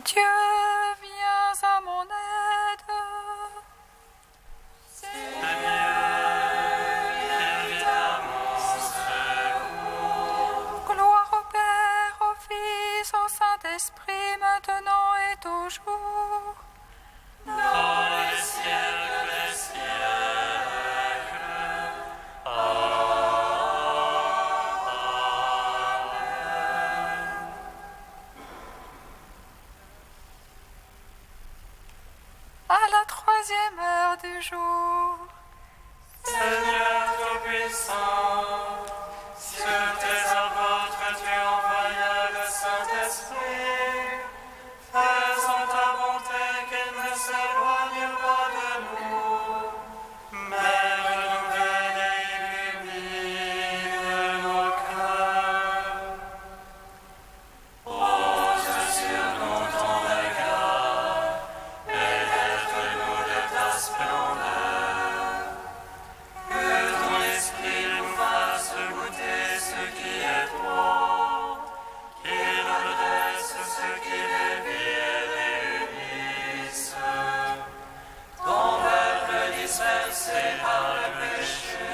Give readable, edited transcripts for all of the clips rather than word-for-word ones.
Dieu, viens à mon aide. Gloire au Père, au Fils, au Saint-Esprit, maintenant et toujours. Dans les siècles des siècles. Amen. À la 3e heure du jour. Seigneur Tout-Puissant, sur tes apôtres tu envoyas le Saint-Esprit, faisant ta bonté qu'il ne s'éloigne pas de nous. Mère nouvelle et illumine nos cœurs. Pose sur nous ton regard, élève-nous de ta splendeur. Que ton esprit nous fasse goûter ce qui est toi, qu'il redresse ce qui dévie et réunisse, ton peuple dispersé par le péché.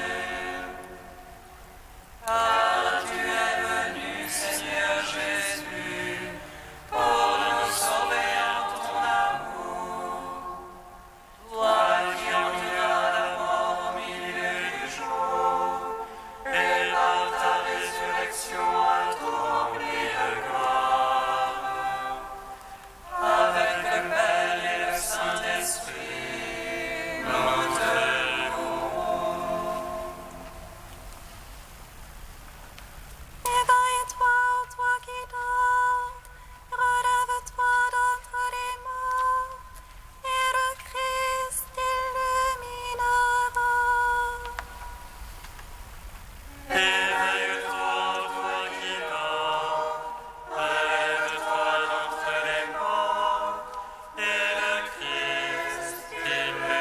Car tu es venu, Seigneur Jésus, pour nous sauver en ton amour. Toi qui enduras la mort au milieu du jour, et par ta résurrection à tout rempli de gloire, avec le Père et le Saint-Esprit, nous te louons. Éveille-toi, toi qui dors, relève-toi d'entre les morts, et le Christ t'illuminera. Éveille-toi, toi qui dors, relève-toi d'entre les morts, et le Christ t'illuminera.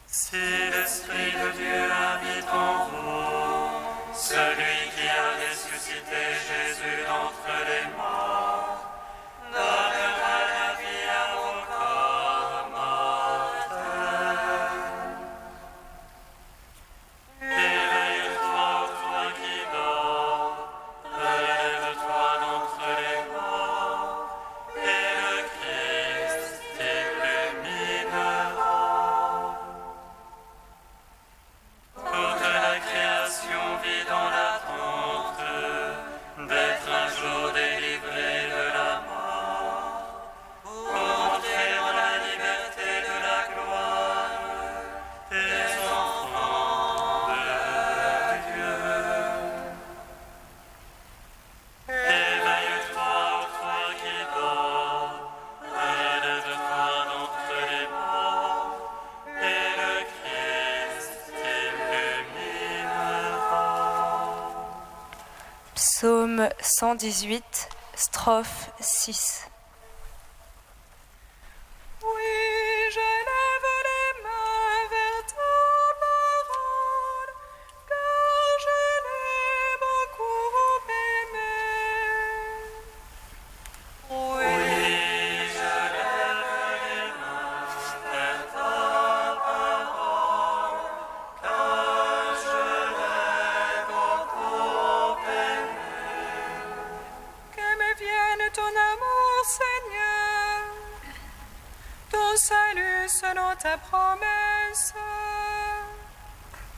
Si l'Esprit de Dieu habite en vous, celui qui a ressuscité Jésus d'entre les morts, donnera la vie à vos corps mortels. Éveille-toi, toi qui dors, relève-toi d'entre les morts, et le Christ t'illuminera. Toute la création vit dans l'attente d'être un jour délivrée de la mort, pour entrer dans la liberté de la gloire des enfants de Dieu. Éveille-toi, toi qui dors, relève-toi d'entre les morts, et le Christ t'illuminera. Psaume 118, strophe 6. Oui, je lève les mains vers ta parole, car je l'ai beaucoup aimé. Oui, je lève les mains vers ta parole, car je l'ai beaucoup aimé. Que me vienne ton amour, Seigneur, ton salut selon ta promesse.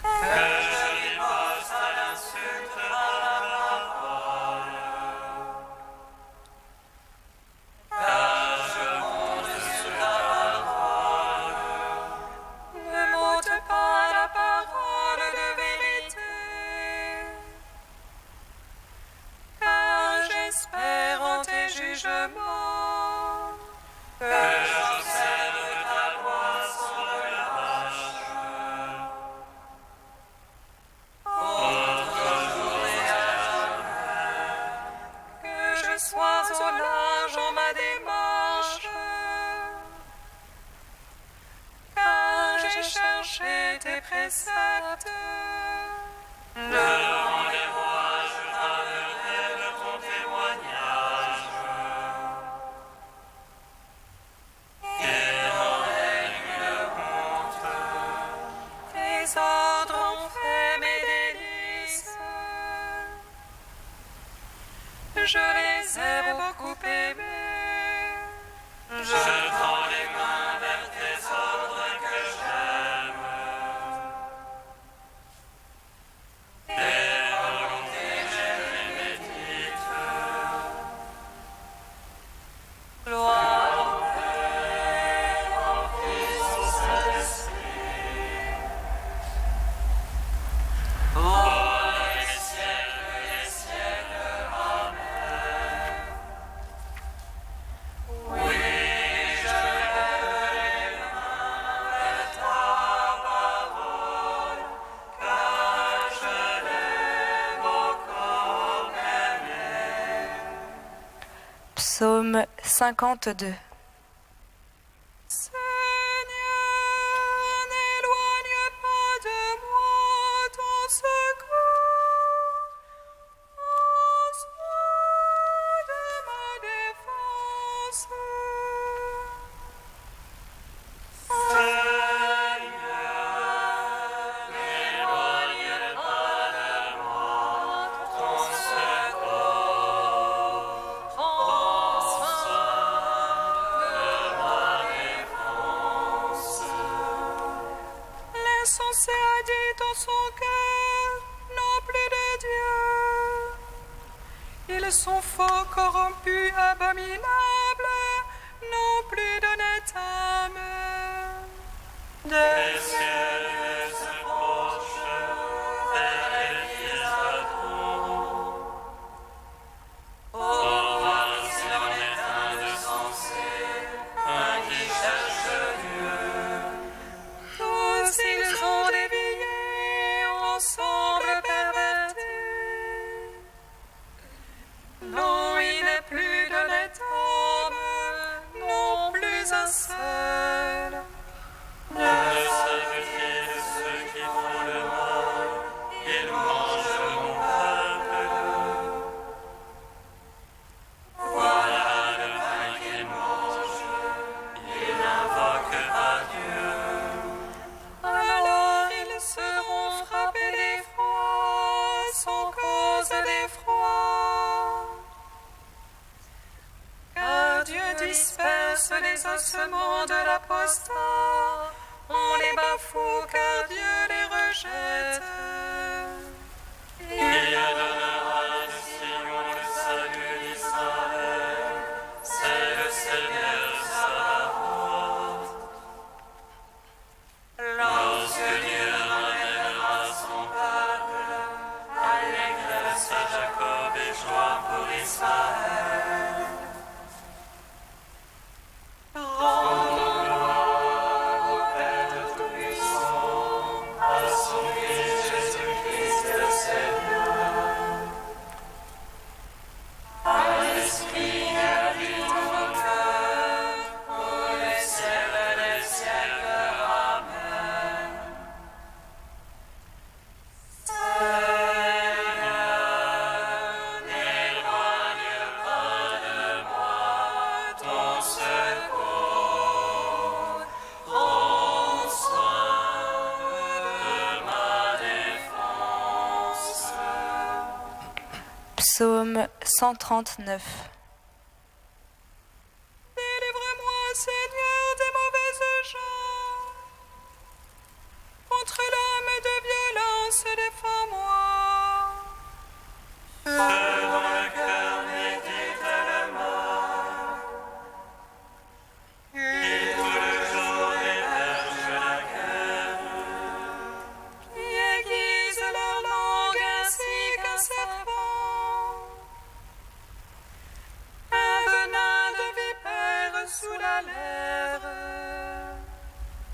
Que je riposte à l'insulte par la parole, car je compte sur ta parole. Ne m'ôte pas la parole de vérité, car j'espère en tes jugements. Que j'observe ta loi sans relâche. Autre jour et à jamais. Que je sois au large en ma démarche, car j'ai cherché tes préceptes. Devant les rois, je parlerai. tes ordres ont fait mes délices. Je les ai beaucoup aimés. Je tends les mains vers tes ordres que j'aime. Tes volontés j'aime et médite. Gloire au Père, au Fils, au Saint-Esprit. Dans les siècles des siècles. Amen. Oui, je lève les mains vers ta parole, car je l'ai beaucoup aimé. Psaume 52. Seigneur, n'éloigne pas de moi ton secours. En soin de ma défense. Seigneur, n'éloigne pas de moi ton secours. Prends soin de ma défense. L'insensé a dit dans son cœur, non plus de Dieu. Ils sont faux, corrompus, abominables, non plus d'honnête âme. Des cieux se penchent vers les fils d'Adam. Oh, voici en est un insensé, un qui cherche Dieu. Tous ils ont dévié, ensemble pervertis. Non, il n'est plus d'honnête homme, non plus un seul. Ne s'agit-il de ceux qui font le mal, ils mangent mon peuple. Voilà le pain qu'ils mangent, ils n'invoquent pas Dieu. Alors ils seront frappés d'effroi, sans cause d'effroi. Car Dieu disperse les ossements de l'apostat, on les bafoue car Dieu les rejette. Il donnera de Sion le salut d'Israël, c'est le Seigneur Sabaoth. Lorsque Dieu ramènera son peuple, allégresse à Jacob et joie pour Israël. Rendons gloire au Père Tout-Puissant, à son Fils Jésus-Christ le Seigneur. À l'Esprit qui habite en nos cœurs, pour les siècles des siècles. Amen. Seigneur, n'éloigne pas de moi ton secours. Prends soin de ma défense. Psaume 139. Délivre-moi, Seigneur, des mauvaises gens. Contre l'homme de violence, défends-moi. Ceux dont le cœur médite le mal, qui tout le jour hébergent la guerre. Qui aiguisent leur langue ainsi qu'un serpent. Un venin de vipère sous la lèvre.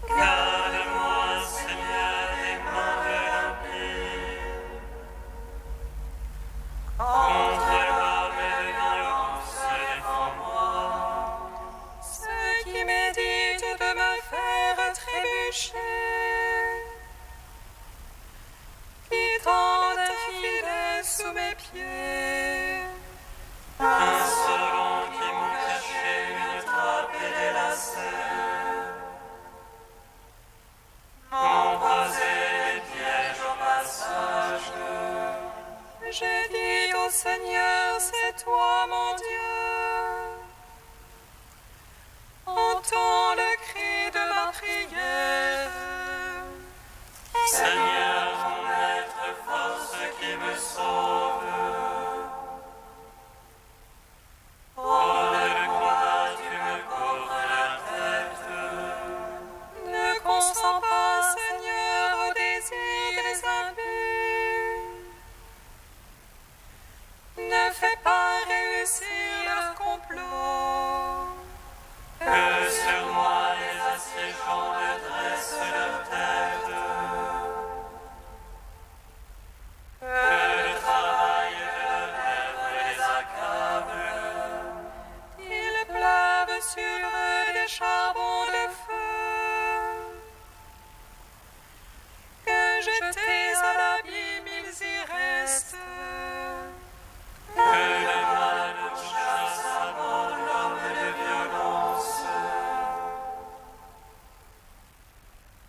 Garde-moi, Seigneur, des mains de l'impie. Contre l'homme et de violence, défends-moi. Ceux qui méditent de me faire trébucher. Qui tendent un filet sous mes pieds. Insolents qui m'ont caché une trappe et des lacets, m'ont posé Seigneur, c'est toi mon Dieu. Entends le cri de ma prière. Seigneur, mon maître, force qui me sauve. Oh, le combat, tu me couvres la tête. Ne consens pas, Seigneur, au désir des impies. Ne fais pas réussir leur complot. Que sur moi les assiégeants ne dressent leur tête. Que le travail de leurs lèvres les accable. Ils pleuvent sur eux des charbons de feu. Que jetés à l'abîme, ils y restent. Que le mal chasse à mort l'homme de violence.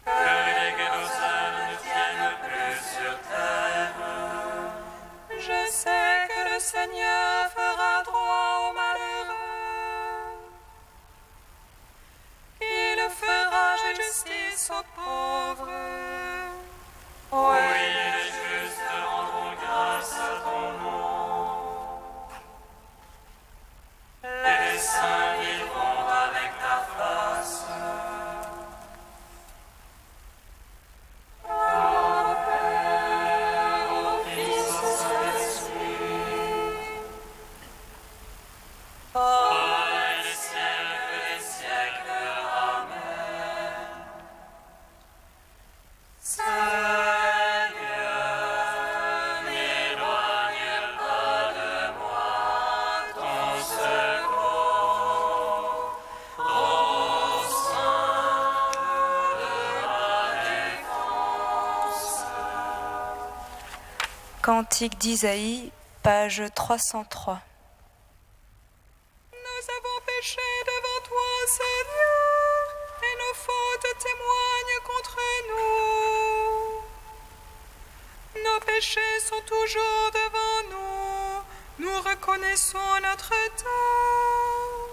Que les guérosins ne tiennent plus sur terre. Je sais que le Seigneur fera droit aux malheureux. Il fera justice aux pauvres. Oui, les justes rendront grâce à ton nom. Les saints vivront avec ta face. Au Père, au Fils, au Saint-Esprit. Au les siècles des siècles. Amen. Cantique d'Isaïe, page 303. Nous avons péché devant toi, Seigneur, et nos fautes témoignent contre nous. Nos péchés sont toujours devant nous. Nous reconnaissons notre tort.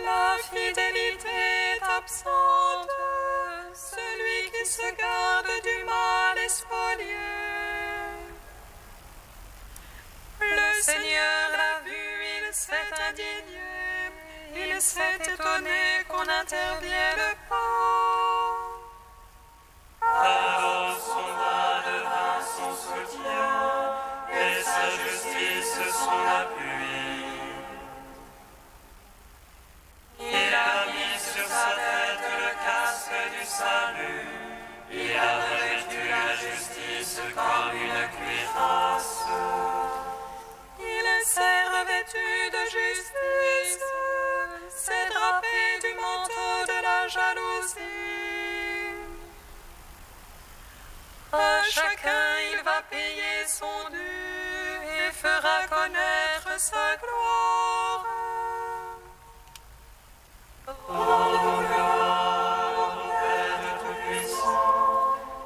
La fidélité est absente. Celui qui se garde du mal est spolié. Le Seigneur l'a vu, il s'est indigné. Il s'est étonné qu'on n'intervienne pas. Alors son bras devint son soutien et sa justice son appui. Il a mis sur sa tête le casque du salut. Il a revêtu la justice comme une cuirasse. Il s'est revêtu de justice, s'est drapé du manteau de la jalousie. À chacun il va payer son dû et fera connaître sa gloire.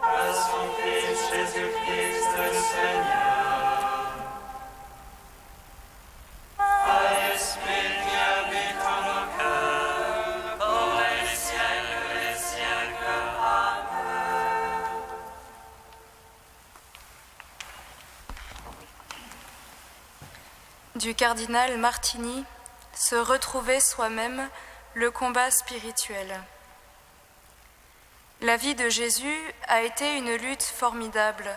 À son Fils Jésus-Christ le Seigneur. À l'Esprit qui habite en nos cœurs, pour les siècles, Amen. Du cardinal Martini, se retrouver soi-même, le combat spirituel. La vie de Jésus a été une lutte formidable,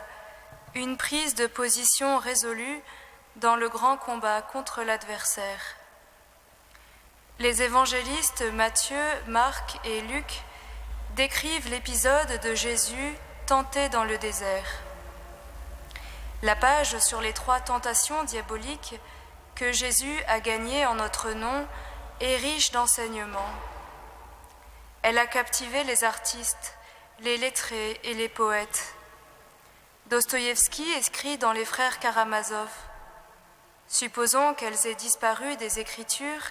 une prise de position résolue dans le grand combat contre l'adversaire. Les évangélistes Matthieu, Marc et Luc décrivent l'épisode de Jésus tenté dans le désert. La page sur les 3 tentations diaboliques que Jésus a gagnées en notre nom est riche d'enseignements. Elle a captivé les artistes, les lettrés et les poètes. Dostoïevski écrit dans Les Frères Karamazov « Supposons qu'elles aient disparu des Écritures,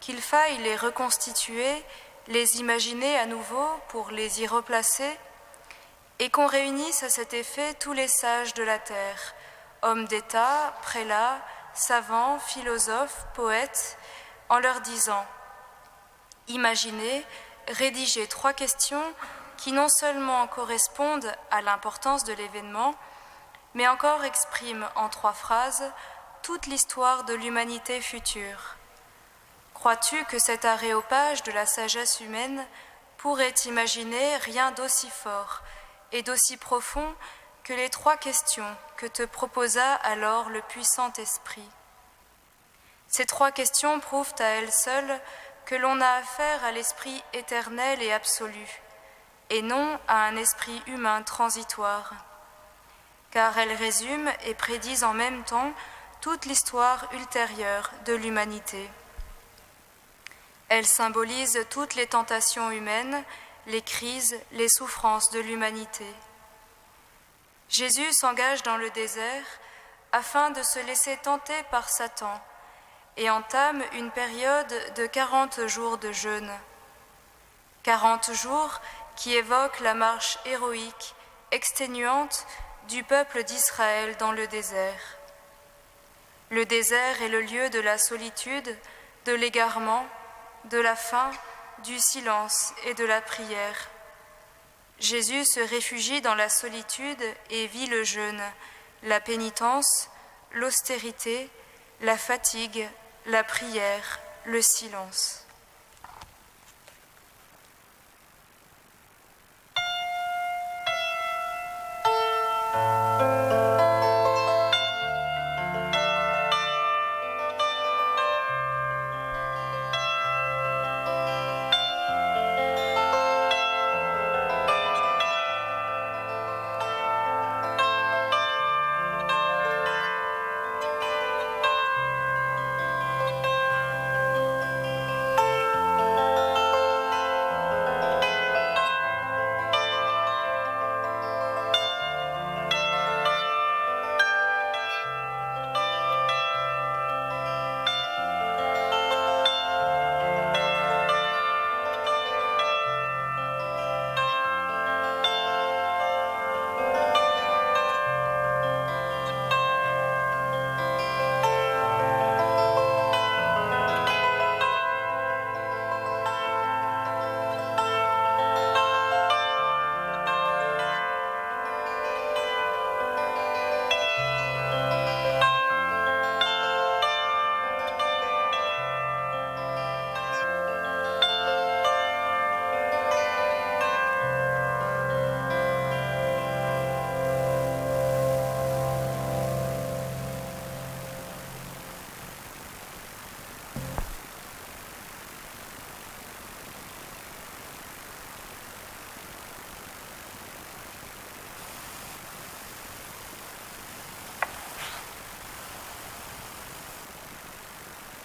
qu'il faille les reconstituer, les imaginer à nouveau pour les y replacer, et qu'on réunisse à cet effet tous les sages de la terre, hommes d'État, prélats, savants, philosophes, poètes, en leur disant « Imaginez, rédigez 3 questions qui non seulement correspondent à l'importance de l'événement, mais encore expriment en 3 phrases toute l'histoire de l'humanité future. Crois-tu que cet aréopage de la sagesse humaine pourrait imaginer rien d'aussi fort et d'aussi profond que les 3 questions que te proposa alors le puissant esprit? Ces 3 questions prouvent à elles seules que l'on a affaire à l'esprit éternel et absolu, et non à un esprit humain transitoire, car elles résument et prédisent en même temps toute l'histoire ultérieure de l'humanité. Elles symbolisent toutes les tentations humaines, les crises, les souffrances de l'humanité. Jésus s'engage dans le désert afin de se laisser tenter par Satan et entame une période de 40 jours de jeûne. 40 jours qui évoquent la marche héroïque, exténuante du peuple d'Israël dans le désert. Le désert est le lieu de la solitude, de l'égarement, de la faim, du silence et de la prière. Jésus se réfugie dans la solitude et vit le jeûne, la pénitence, l'austérité, la fatigue, la prière, le silence.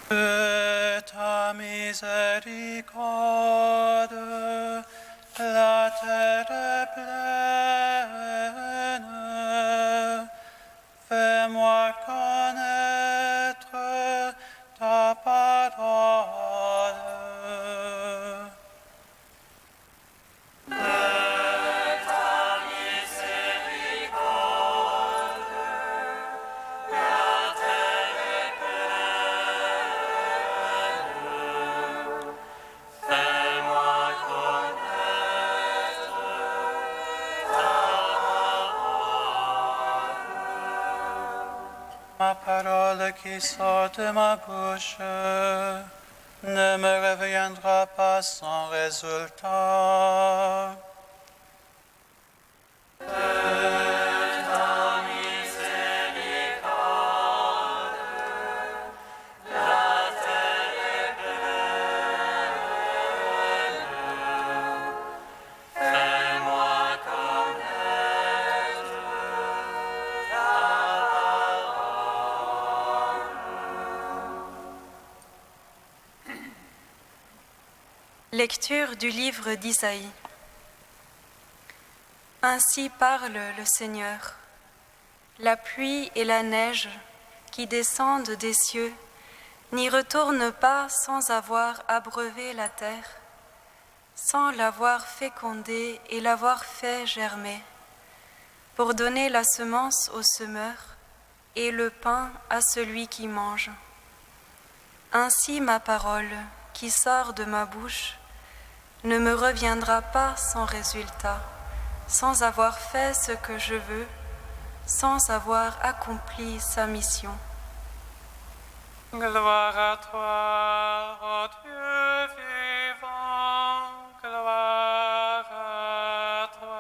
De ta miséricorde, la terre est pleine. Fais-moi connaître ta parole. Ma parole qui sort de ma bouche ne me reviendra pas sans résultat. Lecture du livre d'Isaïe. Ainsi parle le Seigneur. La pluie et la neige qui descendent des cieux n'y retournent pas sans avoir abreuvé la terre, sans l'avoir fécondée et l'avoir fait germer, pour donner la semence au semeur et le pain à celui qui mange. Ainsi ma parole, qui sort de ma bouche, ne me reviendra pas sans résultat, sans avoir fait ce que je veux, sans avoir accompli sa mission. Gloire à toi, ô Dieu vivant, gloire à toi.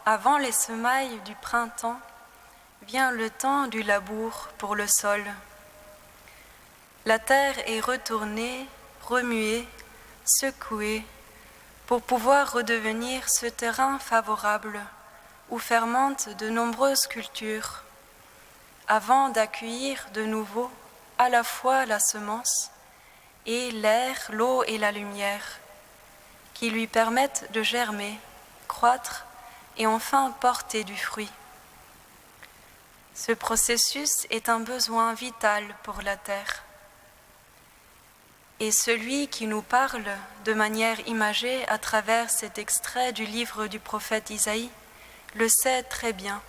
Avant les semailles du printemps, vient le temps du labour pour le sol. La terre est retournée, remuée, secouée, pour pouvoir redevenir ce terrain favorable où fermentent de nombreuses cultures, avant d'accueillir de nouveau à la fois la semence et l'air, l'eau et la lumière, qui lui permettent de germer, croître et enfin porter du fruit. Ce processus est un besoin vital pour la terre. Et celui qui nous parle de manière imagée à travers cet extrait du livre du prophète Isaïe le sait très bien.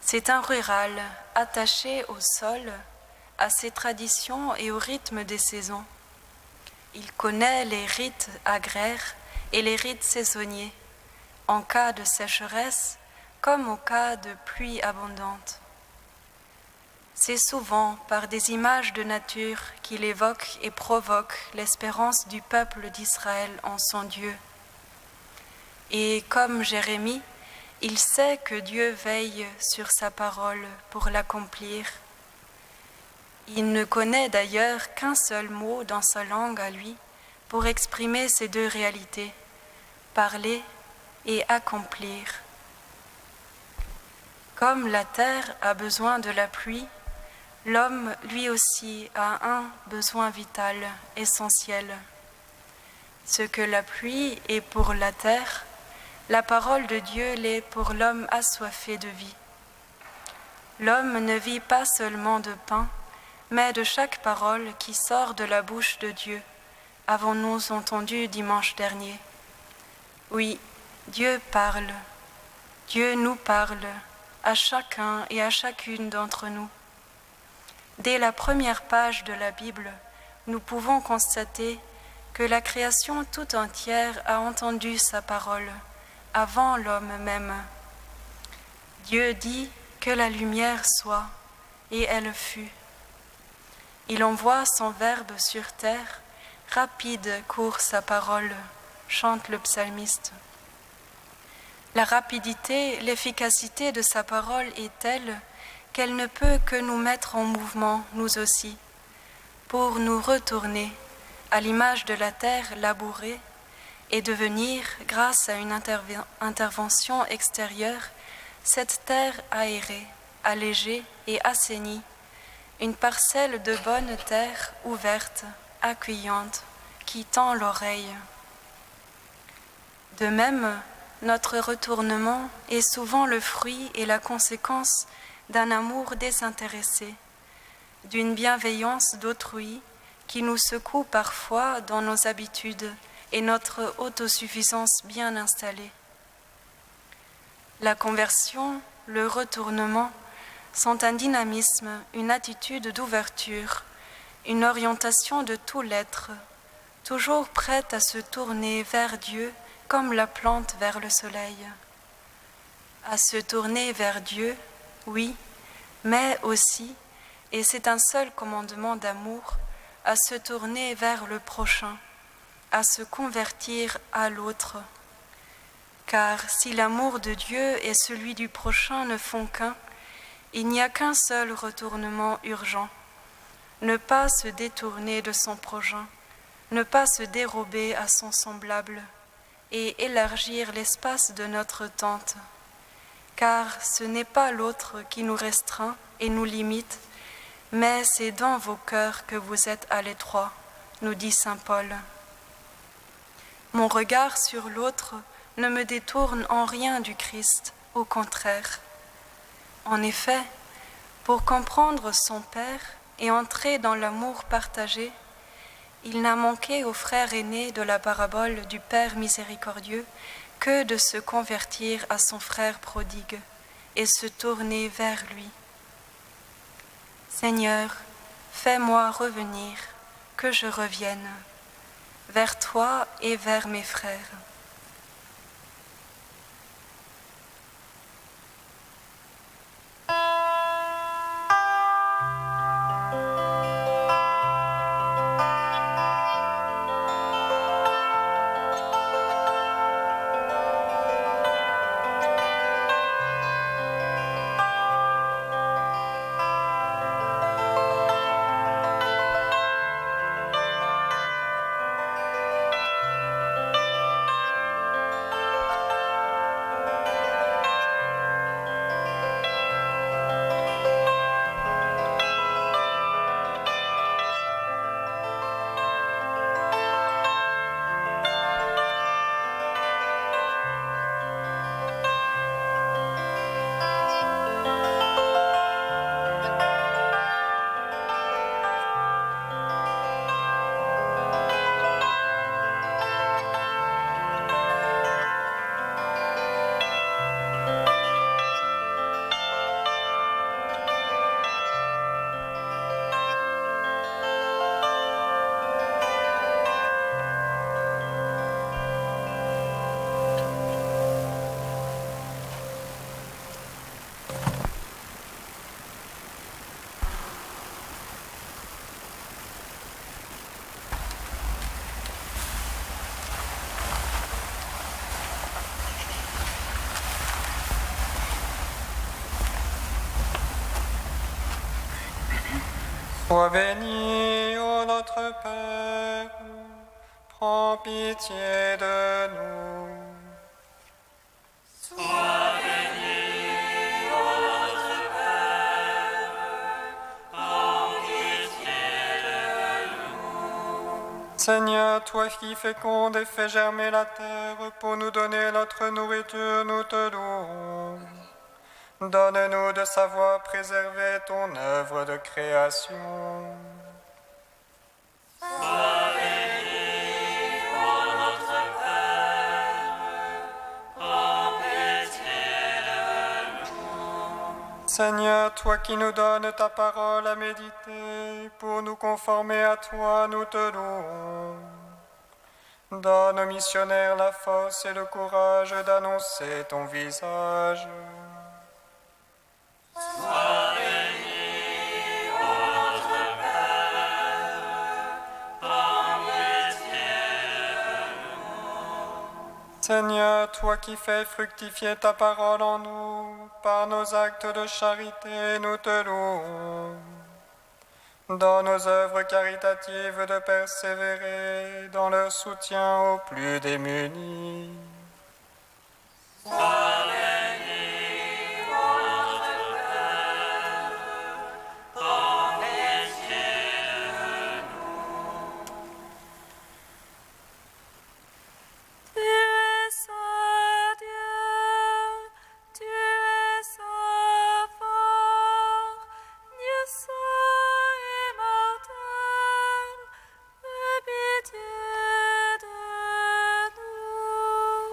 C'est un rural attaché au sol, à ses traditions et au rythme des saisons. Il connaît les rites agraires et les rites saisonniers, en cas de sécheresse comme au cas de pluie abondante. C'est souvent par des images de nature qu'il évoque et provoque l'espérance du peuple d'Israël en son Dieu. Et comme Jérémie, il sait que Dieu veille sur sa parole pour l'accomplir. Il ne connaît d'ailleurs qu'un seul mot dans sa langue à lui pour exprimer ces deux réalités, parler et accomplir. Comme la terre a besoin de la pluie, l'homme lui aussi a un besoin vital, essentiel. Ce que la pluie est pour la terre, la parole de Dieu l'est pour l'homme assoiffé de vie. L'homme ne vit pas seulement de pain, mais de chaque parole qui sort de la bouche de Dieu, avons-nous entendu dimanche dernier. Oui, Dieu parle, Dieu nous parle, à chacun et à chacune d'entre nous. Dès la première page de la Bible, nous pouvons constater que la création tout entière a entendu sa parole, avant l'homme même. Dieu dit que la lumière soit, et elle fut. Il envoie son verbe sur terre, rapide court sa parole, chante le psalmiste. La rapidité, l'efficacité de sa parole est telle qu'elle ne peut que nous mettre en mouvement, nous aussi, pour nous retourner à l'image de la terre labourée et devenir, grâce à une intervention extérieure, cette terre aérée, allégée et assainie, une parcelle de bonne terre ouverte, accueillante, qui tend l'oreille. De même, notre retournement est souvent le fruit et la conséquence d'un amour désintéressé, d'une bienveillance d'autrui qui nous secoue parfois dans nos habitudes et notre autosuffisance bien installée. La conversion, le retournement sont un dynamisme, une attitude d'ouverture, une orientation de tout l'être, toujours prête à se tourner vers Dieu comme la plante vers le soleil. À se tourner vers Dieu, oui, mais aussi, et c'est un seul commandement d'amour, à se tourner vers le prochain, à se convertir à l'autre. Car si l'amour de Dieu et celui du prochain ne font qu'un, il n'y a qu'un seul retournement urgent, ne pas se détourner de son prochain, ne pas se dérober à son semblable, et élargir l'espace de notre tente, car ce n'est pas l'autre qui nous restreint et nous limite, mais c'est dans vos cœurs que vous êtes à l'étroit, nous dit saint Paul. Mon regard sur l'autre ne me détourne en rien du Christ, au contraire. En effet, pour comprendre son Père et entrer dans l'amour partagé, il n'a manqué au frère aîné de la parabole du Père miséricordieux que de se convertir à son frère prodigue et se tourner vers lui. Seigneur, fais-moi revenir, que je revienne, vers toi et vers mes frères. Sois béni, ô notre Père, prends pitié de nous. Sois béni, ô notre Père, prends pitié de nous. Seigneur, toi qui féconde et fais germer la terre, pour nous donner notre nourriture, nous te louons. Donne-nous de savoir préserver ton œuvre de création. Sois béni, ô notre Père, prends pitié de nous. Seigneur, toi qui nous donnes ta parole à méditer, pour nous conformer à toi, nous te louons. Donne aux missionnaires la force et le courage d'annoncer ton visage. Sois béni, ô notre Père, prends pitié de nous. Seigneur, toi qui fais fructifier ta parole en nous, par nos actes de charité, nous te louons. Dans nos œuvres caritatives de persévérer dans le soutien aux plus démunis. Sois béni, ô notre Père, prends pitié de nous. Tu es saint Dieu, tu es saint fort, Dieu saint et mortel, aie pitié de nous.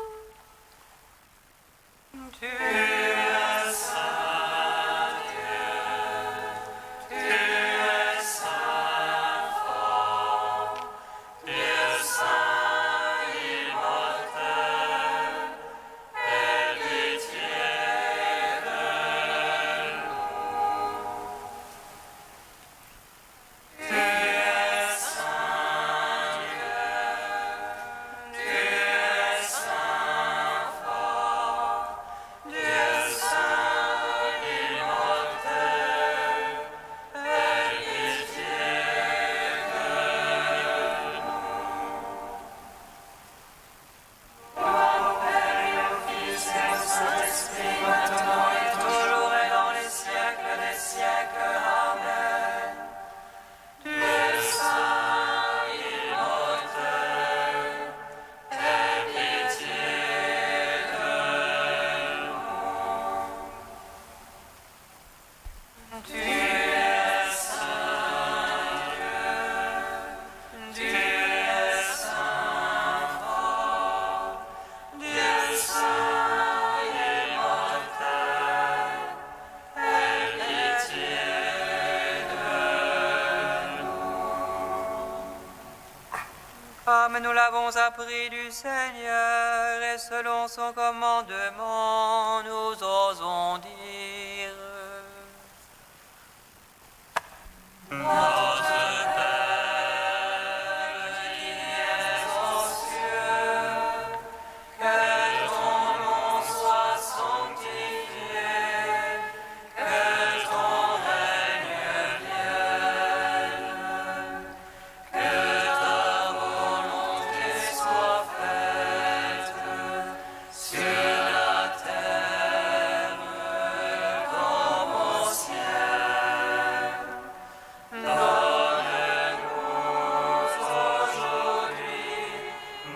Comme nous l'avons appris du Seigneur, et selon son commandement, nous osons dire: Notre Père, qui es aux cieux, que ton nom soit sanctifié, que ton règne vienne, que ta volonté soit faite sur la terre comme au ciel. Donne-nous aujourd'hui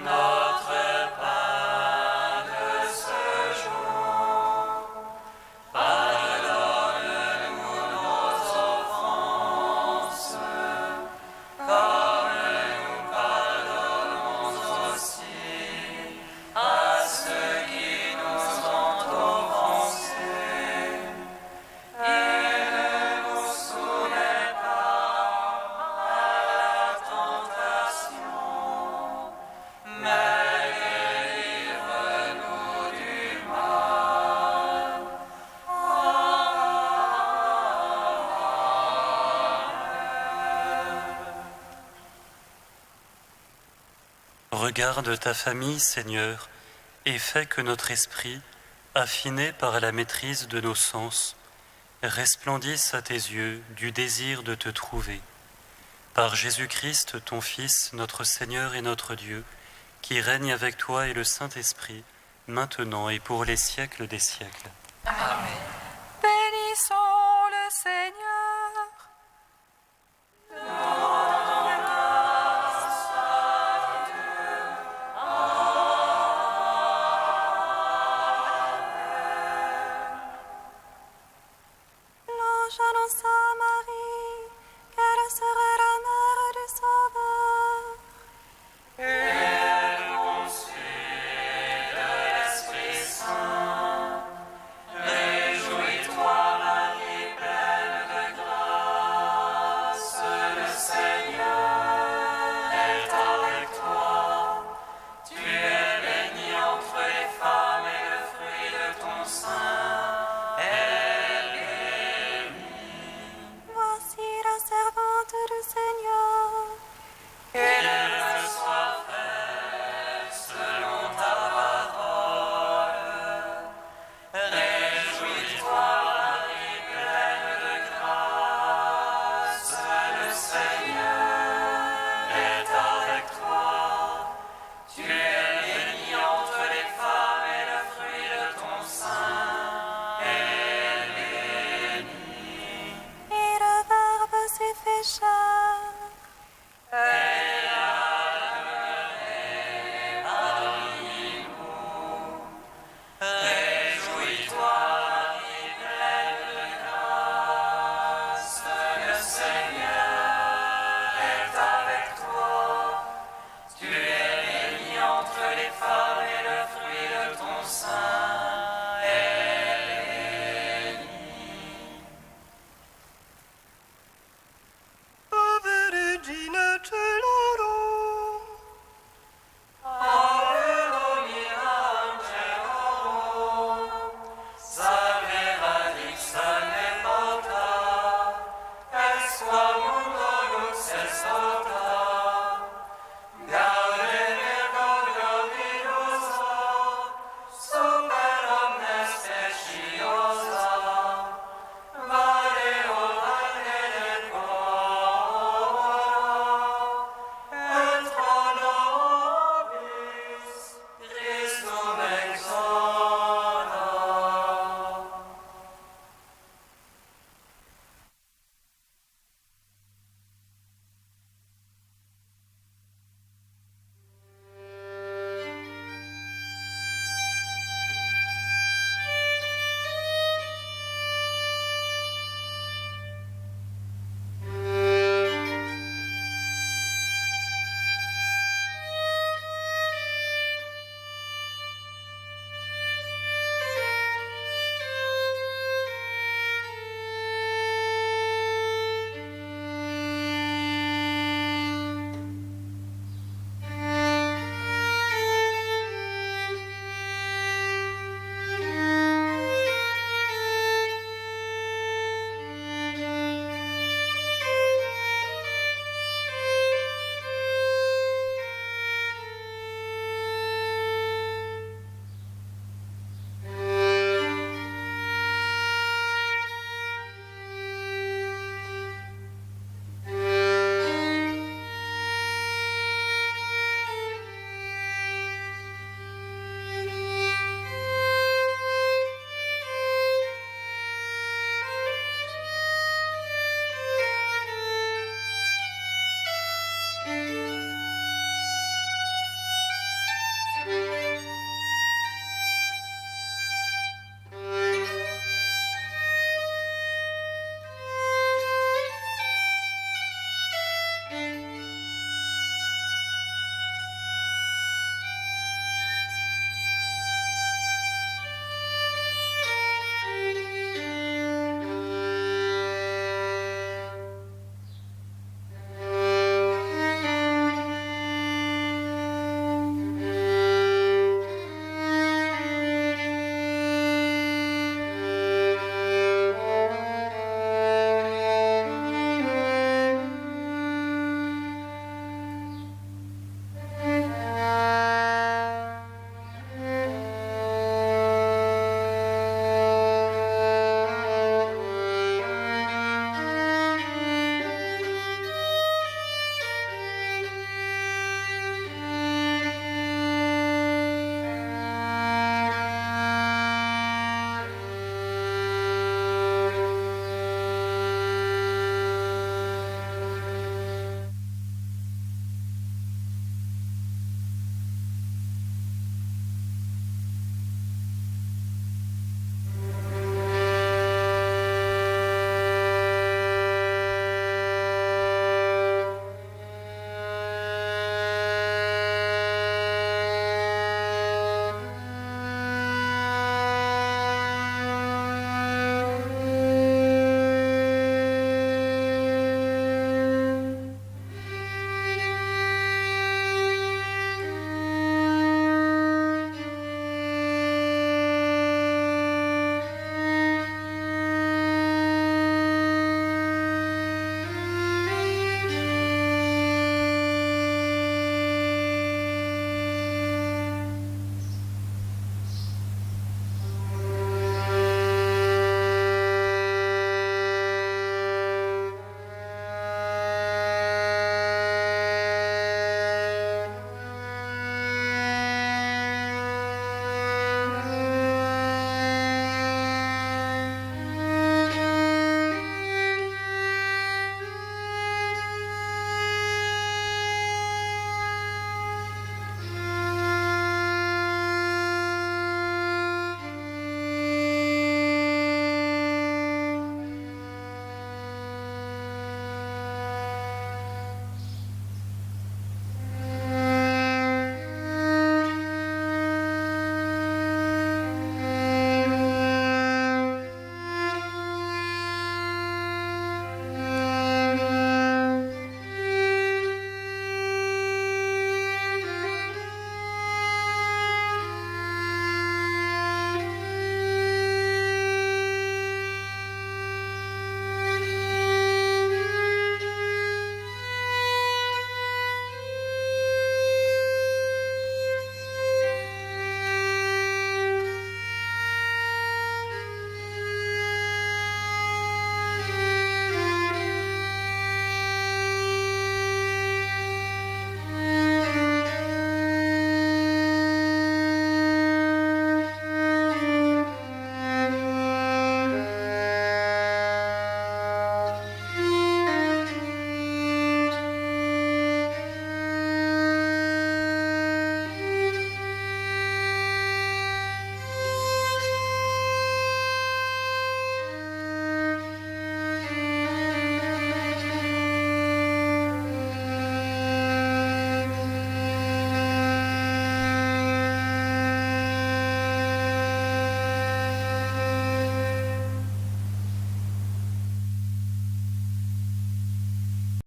notre pain de ce jour. Pardonne-nous nos offenses, comme nous pardonnons aussi à ceux qui nous ont offensés. Et ne nous soumets pas à la tentation, mais délivre-nous du mal. Regarde ta famille, Seigneur, et fais que notre esprit, affiné par la maîtrise de nos sens, resplendisse à tes yeux du désir de te trouver. Par Jésus-Christ, ton Fils, notre Seigneur et notre Dieu, qui règne avec toi et le Saint-Esprit, maintenant et pour les siècles des siècles. Amen.